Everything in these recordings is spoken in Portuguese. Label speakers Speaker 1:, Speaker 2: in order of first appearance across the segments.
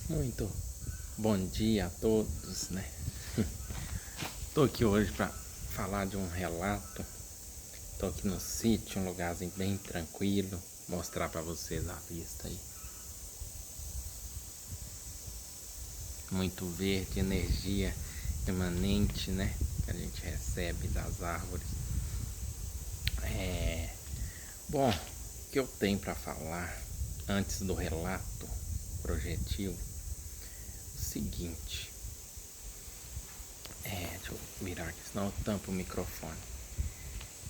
Speaker 1: Muito bom dia a todos, né? Tô aqui hoje para falar de um relato. Tô aqui no sítio, um lugarzinho bem tranquilo, mostrar para vocês a vista aí. Muito verde, energia emanente, né? Que a gente recebe das árvores. Bom, o que eu tenho para falar antes do relato projetivo? O seguinte. Deixa eu virar aqui, senão eu tampo o microfone.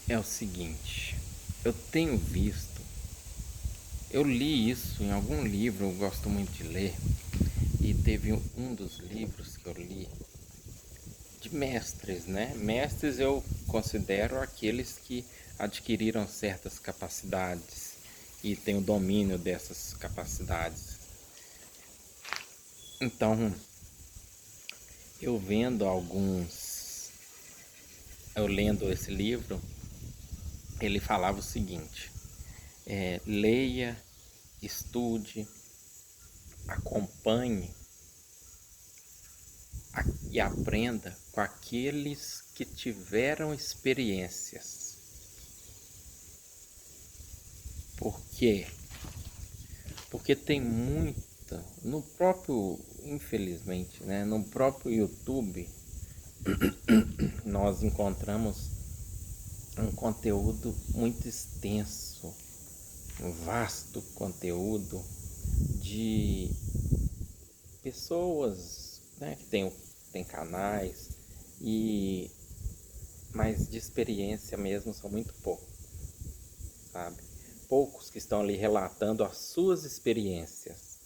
Speaker 1: É o seguinte, eu tenho visto, eu li isso em algum livro, eu gosto muito de ler, e teve um dos livros que eu li de mestres, né? Mestres eu considero aqueles que adquiriram certas capacidades e têm o domínio dessas capacidades. Então, eu lendo esse livro, ele falava o seguinte: leia, estude, acompanhe e aprenda com aqueles que tiveram experiências. Por quê? Porque tem muita, no próprio, infelizmente, né, no próprio YouTube, nós encontramos um conteúdo muito extenso, um vasto conteúdo de pessoas, né, que tem canais, mas de experiência mesmo são muito poucos, sabe? Poucos que estão ali relatando as suas experiências.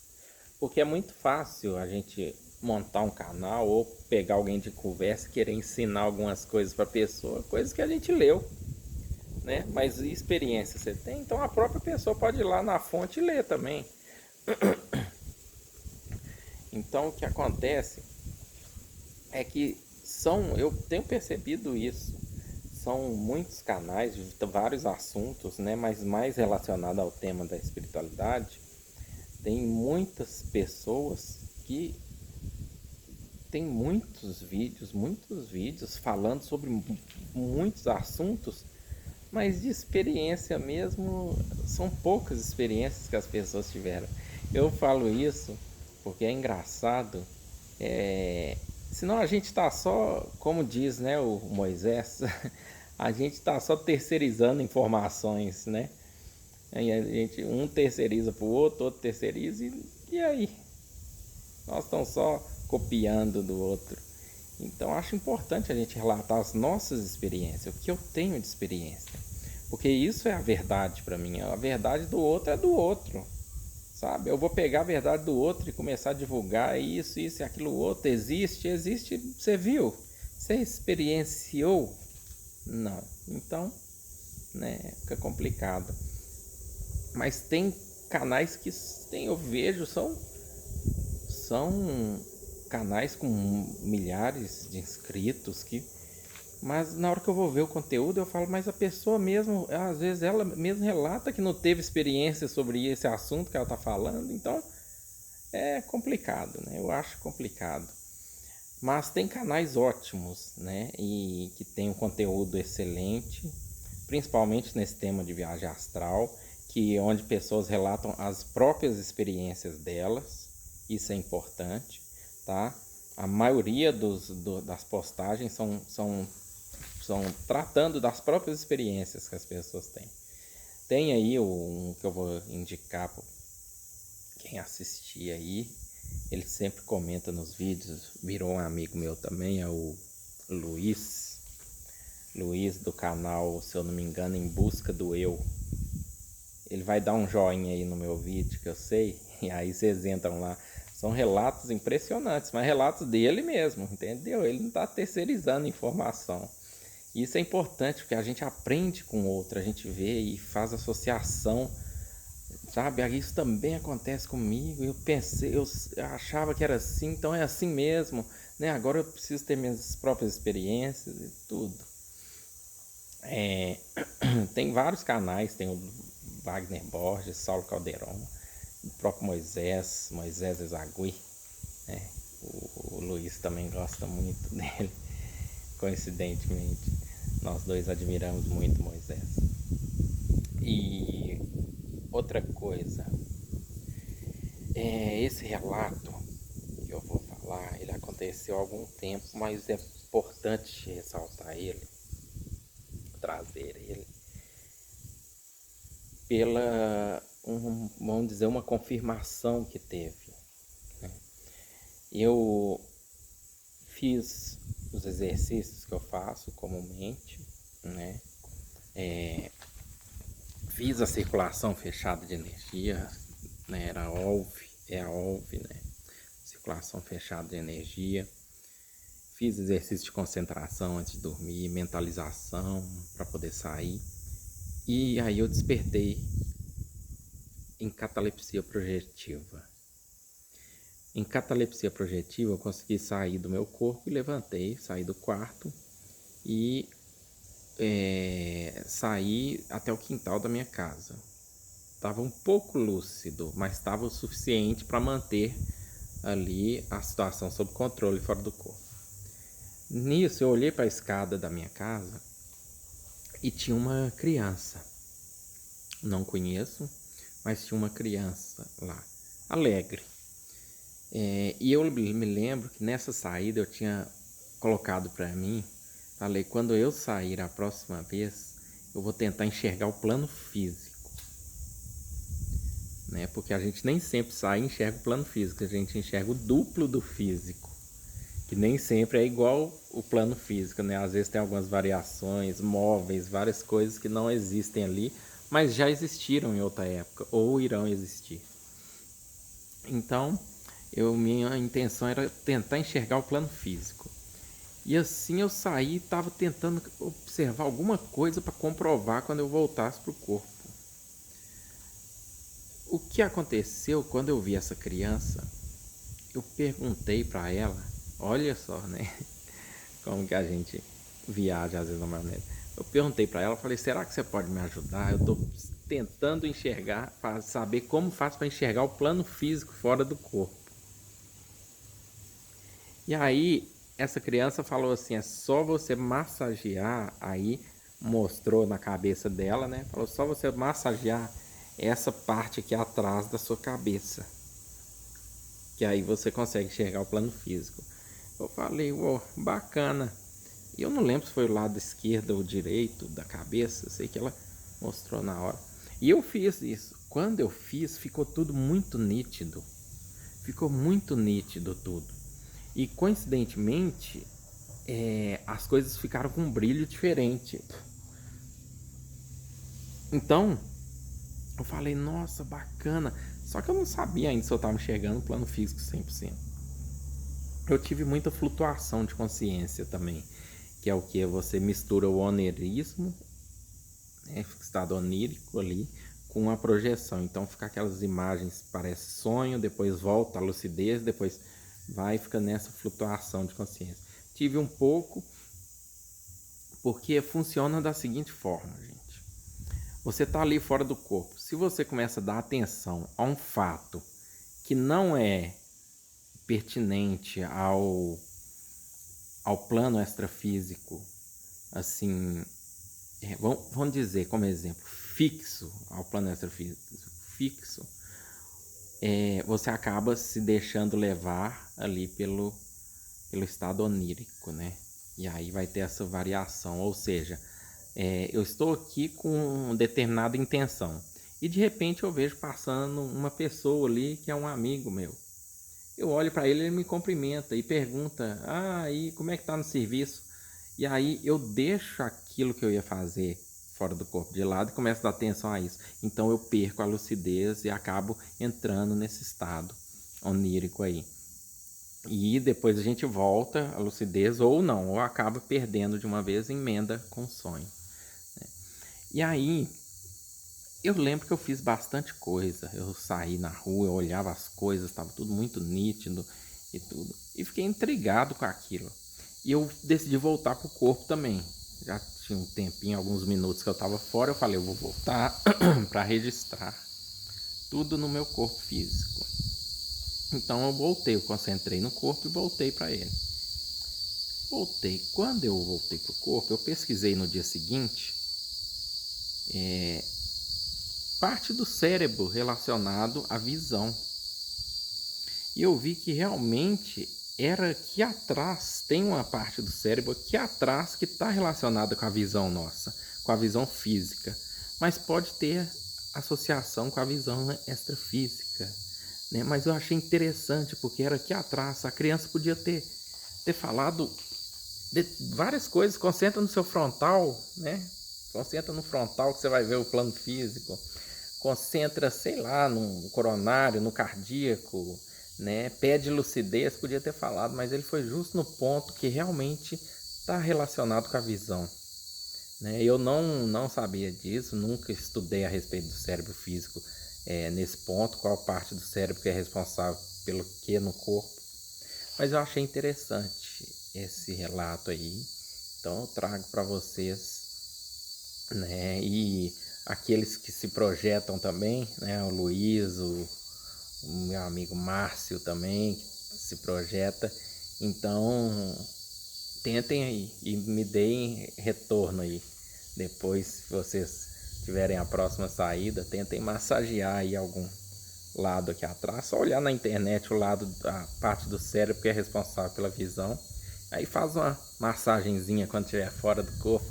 Speaker 1: Porque é muito fácil a gente montar um canal ou pegar alguém de conversa e querer ensinar algumas coisas para a pessoa, coisas que a gente leu, né? Mas experiência você tem, então a própria pessoa pode ir lá na fonte e ler também. Então o que acontece é que eu tenho percebido isso, são muitos canais de vários assuntos, né? Mas mais relacionado ao tema da espiritualidade. Tem muitas pessoas que tem muitos vídeos falando sobre muitos assuntos, mas de experiência mesmo, são poucas experiências que as pessoas tiveram. Eu falo isso porque é engraçado, senão a gente está só, como diz, né, o Moisés, a gente está só terceirizando informações, né? Aí a gente, um terceiriza para o outro terceiriza, e aí? Nós estamos só copiando do outro. Então acho importante a gente relatar as nossas experiências, o que eu tenho de experiência. Porque isso é a verdade para mim. A verdade do outro é do outro. Sabe? Eu vou pegar a verdade do outro e começar a divulgar isso e aquilo outro. Existe. Você viu? Você experienciou? Não. Então, né, fica complicado. Mas tem canais que eu vejo, são canais com milhares de inscritos mas na hora que eu vou ver o conteúdo eu falo, mas a pessoa mesmo, às vezes ela mesmo relata que não teve experiência sobre esse assunto que ela está falando, então é complicado, né? Eu acho complicado. Mas tem canais ótimos, né? E que tem um conteúdo excelente, principalmente nesse tema de viagem astral, onde pessoas relatam as próprias experiências delas. Isso é importante, tá? A maioria das postagens são tratando das próprias experiências que as pessoas têm. Tem aí um que eu vou indicar para quem assistir aí. Ele sempre comenta nos vídeos, virou um amigo meu também, é o Luiz. Luiz do canal, se eu não me engano, Em Busca do Eu. Ele vai dar um joinha aí no meu vídeo, que eu sei, e aí vocês entram lá. São relatos impressionantes, mas relatos dele mesmo, entendeu? Ele não está terceirizando informação. Isso é importante, porque a gente aprende com o outro, a gente vê e faz associação, sabe? Isso também acontece comigo. Eu achava que era assim, então é assim mesmo, né? Agora eu preciso ter minhas próprias experiências e tudo. Tem vários canais, tem o Wagner Borges, Saulo Calderon, o próprio Moisés Ezagui. O Luiz também gosta muito dele. Coincidentemente, nós dois admiramos muito Moisés. E outra coisa, esse relato que eu vou falar, ele aconteceu há algum tempo, mas é importante ressaltar ele, trazer ele, pela, vamos dizer, uma confirmação que teve. Né? Eu fiz os exercícios que eu faço comumente, né? Fiz a circulação fechada de energia, né? Era a OLV, né? Circulação fechada de energia. Fiz exercício de concentração antes de dormir, mentalização para poder sair. E aí eu despertei em catalepsia projetiva. Em catalepsia projetiva eu consegui sair do meu corpo e levantei, saí do quarto e saí até o quintal da minha casa. Estava um pouco lúcido, mas estava o suficiente para manter ali a situação sob controle fora do corpo. Nisso eu olhei para a escada da minha casa e tinha uma criança. Não conheço, mas tinha uma criança lá, alegre. E eu me lembro que nessa saída eu tinha colocado para mim, falei, quando eu sair a próxima vez, eu vou tentar enxergar o plano físico. Né? Porque a gente nem sempre sai e enxerga o plano físico, a gente enxerga o duplo do físico, que nem sempre é igual o plano físico, né? Às vezes tem algumas variações, móveis, várias coisas que não existem ali, mas já existiram em outra época, ou irão existir. Então, minha intenção era tentar enxergar o plano físico. E assim eu saí e estava tentando observar alguma coisa para comprovar quando eu voltasse para o corpo. O que aconteceu quando eu vi essa criança? Eu perguntei para ela, olha só, né? Como que a gente viaja às vezes na maionese. Eu perguntei para ela, falei, será que você pode me ajudar? Eu estou tentando enxergar, para saber como faço para enxergar o plano físico fora do corpo. E aí, essa criança falou assim, é só você massagear, aí mostrou na cabeça dela, né? Falou, só você massagear essa parte aqui atrás da sua cabeça, que aí você consegue enxergar o plano físico. Eu falei, bacana. E eu não lembro se foi o lado esquerdo ou direito da cabeça, sei que ela mostrou na hora. E eu fiz isso. Quando eu fiz, ficou tudo muito nítido. Ficou muito nítido tudo. E coincidentemente, as coisas ficaram com um brilho diferente. Então, eu falei, nossa, bacana. Só que eu não sabia ainda se eu estava enxergando o plano físico 100%. Eu tive muita flutuação de consciência também, que é o que você mistura o onerismo, né, estado onírico ali, com a projeção. Então fica aquelas imagens, parece sonho, depois volta a lucidez, depois vai e fica nessa flutuação de consciência. Tive um pouco, porque funciona da seguinte forma, gente. Você está ali fora do corpo. Se você começa a dar atenção a um fato que não é pertinente ao plano extrafísico, assim, vamos dizer como exemplo, fixo ao plano extrafísico, fixo, você acaba se deixando levar ali pelo estado onírico, né? E aí vai ter essa variação, ou seja, eu estou aqui com determinada intenção e de repente eu vejo passando uma pessoa ali que é um amigo meu. Eu olho para ele, ele me cumprimenta e pergunta, e como é que tá no serviço? E aí eu deixo aquilo que eu ia fazer fora do corpo de lado e começo a dar atenção a isso. Então eu perco a lucidez e acabo entrando nesse estado onírico aí. E depois a gente volta à lucidez ou não, ou acaba perdendo de uma vez e emenda com o sonho. Né? E aí, eu lembro que eu fiz bastante coisa. Eu saí na rua, eu olhava as coisas, estava tudo muito nítido e tudo. E fiquei intrigado com aquilo. E eu decidi voltar pro corpo também. Já tinha um tempinho, alguns minutos que eu estava fora, eu falei, eu vou voltar para registrar tudo no meu corpo físico. Então eu voltei, eu concentrei no corpo e voltei para ele. Voltei. Quando eu voltei para o corpo, eu pesquisei no dia seguinte parte do cérebro relacionado à visão. E eu vi que realmente era aqui atrás, tem uma parte do cérebro aqui atrás que está relacionada com a visão nossa, com a visão física, mas pode ter associação com a visão extrafísica, né? Mas eu achei interessante porque era aqui atrás, a criança podia ter falado de várias coisas. Concentra no seu frontal, né? Concentra no frontal que você vai ver o plano físico. Concentra, sei lá, no coronário, no cardíaco, né? Pede lucidez, podia ter falado, mas ele foi justo no ponto que realmente está relacionado com a visão, né? Eu não sabia disso, nunca estudei a respeito do cérebro físico nesse ponto, qual parte do cérebro que é responsável pelo que no corpo, mas eu achei interessante esse relato aí, então eu trago para vocês, né? E aqueles que se projetam também, né? O Luiz, o meu amigo Márcio também, que se projeta. Então, tentem aí e me deem retorno aí. Depois, se vocês tiverem a próxima saída, tentem massagear aí algum lado aqui atrás. Só olhar na internet o lado da parte do cérebro que é responsável pela visão. Aí faz uma massagenzinha quando estiver fora do corpo.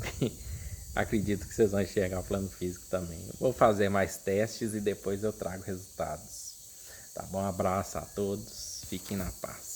Speaker 1: Acredito que vocês vão enxergar o plano físico também. Eu vou fazer mais testes e depois eu trago resultados. Tá bom? Um abraço a todos. Fiquem na paz.